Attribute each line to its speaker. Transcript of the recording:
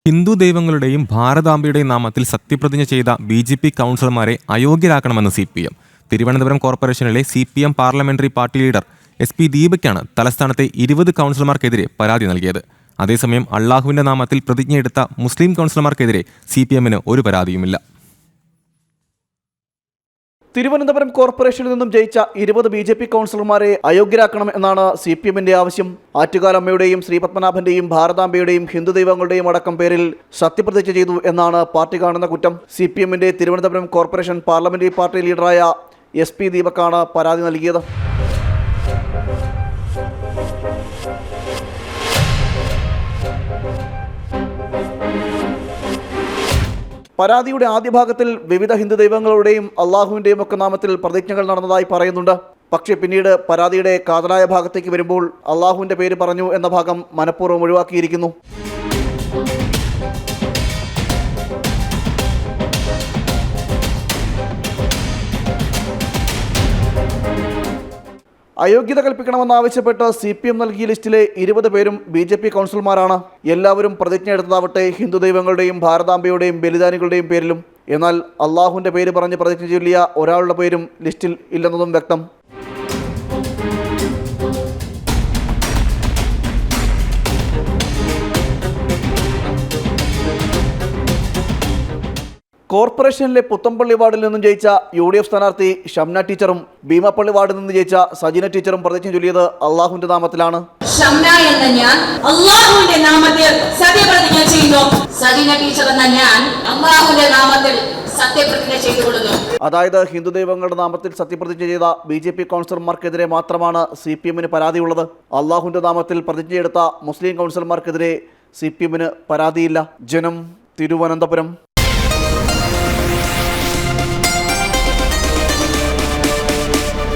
Speaker 1: ഹിന്ദു ദൈവങ്ങളുടെയും ഭാരതാംബയുടെയും നാമത്തിൽ സത്യപ്രതിജ്ഞ ചെയ്ത ബി.ജെ.പി. കൗൺസിലർമാരെ അയോഗ്യരാക്കണമെന്ന് സി.പി.എം. തിരുവനന്തപുരം കോർപ്പറേഷനിലെ CPM. Parliamentary party leader SP. ദീപക്കാണ് തലസ്ഥാനത്തെ 20 കൗൺസിലർമാർക്കെതിരെ പരാതി നൽകിയത്. അതേസമയം അള്ളാഹുവിന്റെ നാമത്തിൽ പ്രതിജ്ഞയെടുത്ത മുസ്ലിം കൗൺസിലർമാർക്കെതിരെ സി.പി.എമ്മിന് ഒരു പരാതിയുമില്ല.
Speaker 2: തിരുവനന്തപുരം കോർപ്പറേഷനിൽ നിന്നും ജയിച്ച 20 ബി.ജെ.പി. കൗൺസിലർമാരെ അയോഗ്യരാക്കണം എന്നാണ് സി.പി.എമ്മിന്റെ ആവശ്യം. ആറ്റുകാലമ്മയുടെയും ശ്രീപത്മനാഭന്റെയും ഭാരതാംബയുടെയും ഹിന്ദു ദൈവങ്ങളുടെയും അടക്കം പേരിൽ സത്യപ്രതിജ്ഞ ചെയ്തു എന്നാണ് പാർട്ടി കാണുന്ന കുറ്റം. സി.പി.എമ്മിന്റെ തിരുവനന്തപുരം കോർപ്പറേഷൻ പാർലമെന്ററി പാർട്ടി ലീഡറായ എസ്.പി. ദീപക്കാണ് പരാതി നൽകിയത്. പരാതിയുടെ ആദ്യ ഭാഗത്തിൽ വിവിധ ഹിന്ദു ദൈവങ്ങളുടെയും അള്ളാഹുവിൻ്റെയും ഒക്കെ നാമത്തിൽ പ്രതിജ്ഞകൾ നടന്നതായി പറയുന്നുണ്ട്. പക്ഷേ പിന്നീട് പരാതിയുടെ കാതലായ ഭാഗത്തേക്ക് വരുമ്പോൾ അള്ളാഹുവിൻ്റെ പേര് പറഞ്ഞു എന്ന ഭാഗം മനഃപൂർവ്വം ഒഴിവാക്കിയിരിക്കുന്നു. അയോഗ്യത കൽപ്പിക്കണമെന്നാവശ്യപ്പെട്ട് സി.പി.എം. നൽകിയ ലിസ്റ്റിലെ 20 പേരും ബി.ജെ.പി. കൗൺസിലർമാരാണ്. എല്ലാവരും പ്രതിജ്ഞ എടുത്തതാവട്ടെ ഹിന്ദു ദൈവങ്ങളുടെയും ഭാരതാംബയുടെയും ബലിദാനികളുടെയും പേരിലും. എന്നാൽ അള്ളാഹുവിൻ്റെ പേര് പറഞ്ഞ് പ്രതിജ്ഞ ചൊല്ലിയ ഒരാളുടെ പേരും ലിസ്റ്റിൽ ഇല്ലെന്നതും വ്യക്തം. കോർപ്പറേഷനിലെ പുത്തമ്പള്ളി വാർഡിൽ നിന്നും ജയിച്ച യു.ഡി.എഫ്. സ്ഥാനാർത്ഥി ഷംന ടീച്ചറും ഭീമാപ്പള്ളി വാർഡിൽ നിന്ന് ജയിച്ച സജീന ടീച്ചറും പ്രതിജ്ഞ ചൊല്ലിയത് അള്ളാഹുവിന്റെ നാമത്തിലാണ്.
Speaker 3: ഷംന എന്ന ഞാൻ അള്ളാഹുവിന്റെ നാമത്തിൽ സത്യപ്രതിജ്ഞ ചെയ്യുന്നു. സജീന ടീച്ചർ എന്ന ഞാൻ അള്ളാഹുവിന്റെ നാമത്തിൽ സത്യപ്രതിജ്ഞ ചെയ്തുകൊള്ളുന്നു.
Speaker 2: അതായത് ഹിന്ദു ദൈവങ്ങളുടെ നാമത്തിൽ സത്യപ്രതിജ്ഞ ചെയ്ത ബി.ജെ.പി. കൗൺസിലർമാർക്കെതിരെ മാത്രമാണ് സി.പി.എമ്മിന് പരാതിയുള്ളത്. അള്ളാഹുവിന്റെ നാമത്തിൽ പ്രതിജ്ഞയെടുത്ത മുസ്ലിം കൗൺസിലർമാർക്കെതിരെ സി.പി.എമ്മിന് പരാതിയില്ല. ജനം, തിരുവനന്തപുരം.